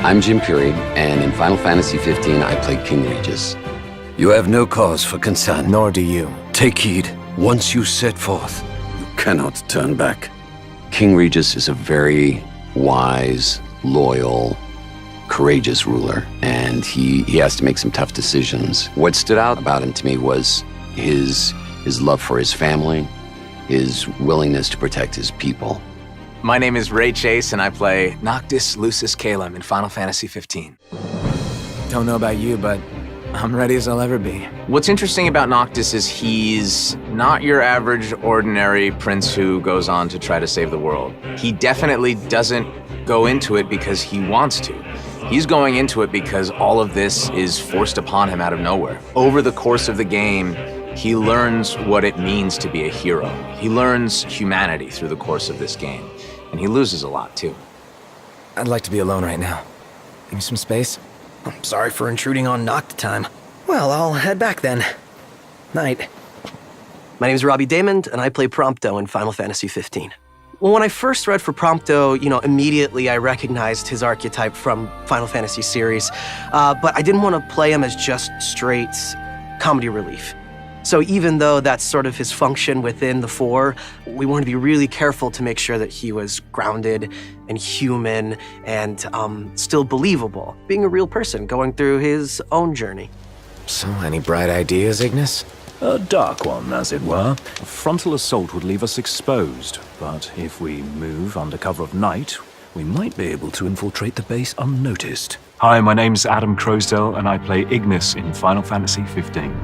I'm Jim Puri, and in Final Fantasy 15, I played King Regis. You have no cause for concern. Nor do you. Take heed. Once you set forth, you cannot turn back. King Regis is a very wise, loyal, courageous ruler, and he has to make some tough decisions. What stood out about him to me was his love for his family, his willingness to protect his people. My name is Ray Chase, and I play Noctis Lucis Calum in Final Fantasy 15. Don't know about you, but I'm ready as I'll ever be. What's interesting about Noctis is he's not your average, ordinary prince who goes on to try to save the world. He definitely doesn't go into it because he wants to. He's going into it because all of this is forced upon him out of nowhere. Over the course of the game, he learns what it means to be a hero. He learns humanity through the course of this game. And he loses a lot, too. I'd like to be alone right now. Give me some space. I'm sorry for intruding on Noct time. Well, I'll head back then. Night. My name is Robbie Damond, and I play Prompto in Final Fantasy 15. Well, when I first read for Prompto, immediately I recognized his archetype from Final Fantasy series, but I didn't want to play him as just straight comedy relief. So even though that's sort of his function within the 4, we wanted to be really careful to make sure that he was grounded and human and still believable, being a real person going through his own journey. So, any bright ideas, Ignis? A dark one, as it were. A frontal assault would leave us exposed, but if we move under cover of night, we might be able to infiltrate the base unnoticed. Hi, my name's Adam Crosdale, and I play Ignis in Final Fantasy 15.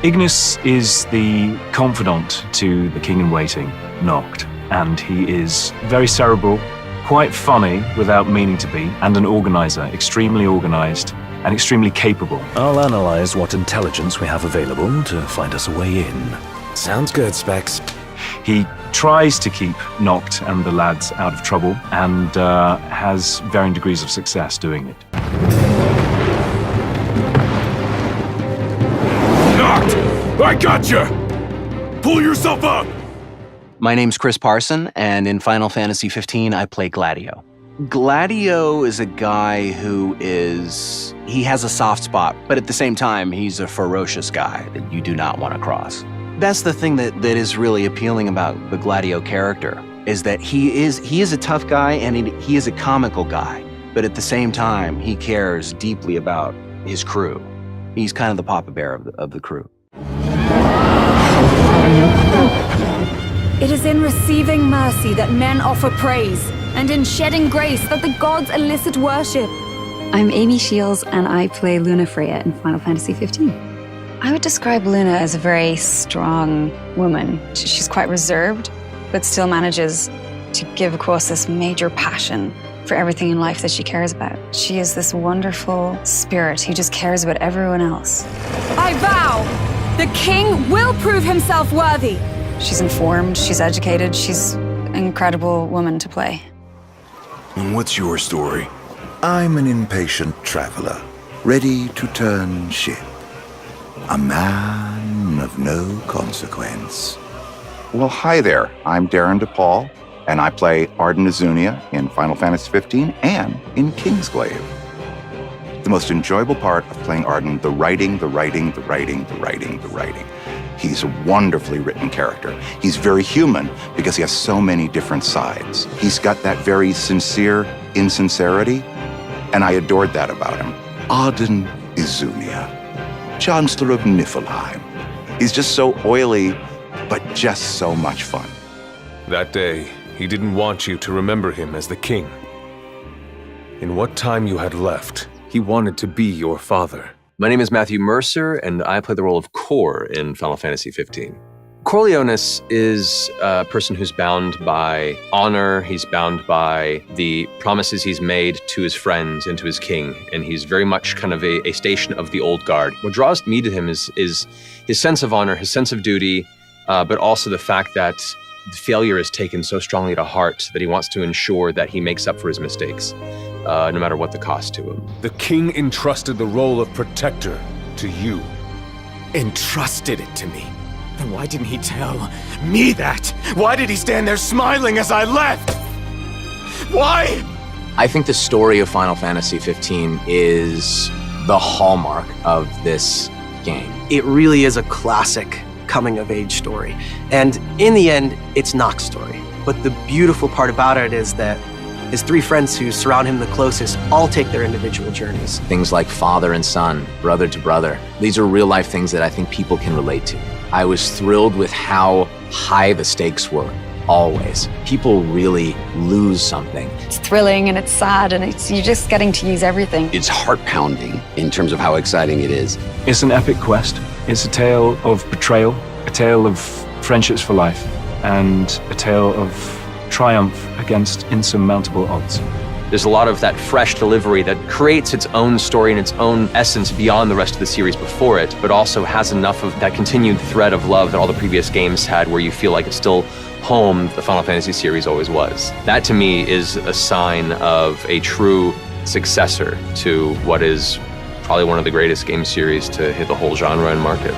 Ignis is the confidant to the king-in-waiting, Noct, and he is very cerebral, quite funny without meaning to be, and an organizer, extremely organized and extremely capable. I'll analyze what intelligence we have available to find us a way in. Sounds good, Specs. He tries to keep Noct and the lads out of trouble, and has varying degrees of success doing it. I gotcha! Pull yourself up! My name's Chris Parson, and in Final Fantasy 15, I play Gladio. Gladio is a guy who he has a soft spot, but at the same time, he's a ferocious guy that you do not want to cross. That's the thing that is really appealing about the Gladio character, is that he is a tough guy, and he is a comical guy, but at the same time, he cares deeply about his crew. He's kind of the Papa Bear of the crew. It is in receiving mercy that men offer praise, and in shedding grace that the gods elicit worship. I'm Amy Shields, and I play Luna Freya in Final Fantasy 15. I would describe Luna as a very strong woman. She's quite reserved, but still manages to give across this major passion for everything in life that she cares about. She is this wonderful spirit who just cares about everyone else. I vow! The king will prove himself worthy. She's informed, she's educated, she's an incredible woman to play. And what's your story? I'm an impatient traveler, ready to turn ship. A man of no consequence. Well, hi there. I'm Darren DePaul, and I play Arden Azunia in Final Fantasy 15 and in Kingsglaive. The most enjoyable part of playing Arden, the writing. He's a wonderfully written character. He's very human because he has so many different sides. He's got that very sincere insincerity, and I adored that about him. Arden Azunia, Chancellor of Niflheim. He's just so oily, but just so much fun. That day, he didn't want you to remember him as the king. In what time you had left, he wanted to be your father. My name is Matthew Mercer, and I play the role of Cor in Final Fantasy 15. Corleones is a person who's bound by honor, he's bound by the promises he's made to his friends and to his king, and he's very much kind of a station of the old guard. What draws me to him is his sense of honor, his sense of duty, but also the fact that failure is taken so strongly to heart that he wants to ensure that he makes up for his mistakes, no matter what the cost to him. The king entrusted the role of protector to you. Entrusted it to me? Then why didn't he tell me that? Why did he stand there smiling as I left? Why? I think the story of Final Fantasy 15 is the hallmark of this game. It really is a classic coming-of-age story. And in the end, it's Nox's story. But the beautiful part about it is that his three friends who surround him the closest all take their individual journeys. Things like father and son, brother to brother. These are real-life things that I think people can relate to. I was thrilled with how high the stakes were, always. People really lose something. It's thrilling and it's sad and you're just getting to use everything. It's heart-pounding in terms of how exciting it is. It's an epic quest. It's a tale of betrayal, a tale of friendships for life, and a tale of triumph against insurmountable odds. There's a lot of that fresh delivery that creates its own story and its own essence beyond the rest of the series before it, but also has enough of that continued thread of love that all the previous games had, where you feel like it's still home the Final Fantasy series always was. That to me is a sign of a true successor to what is probably one of the greatest game series to hit the whole genre and market.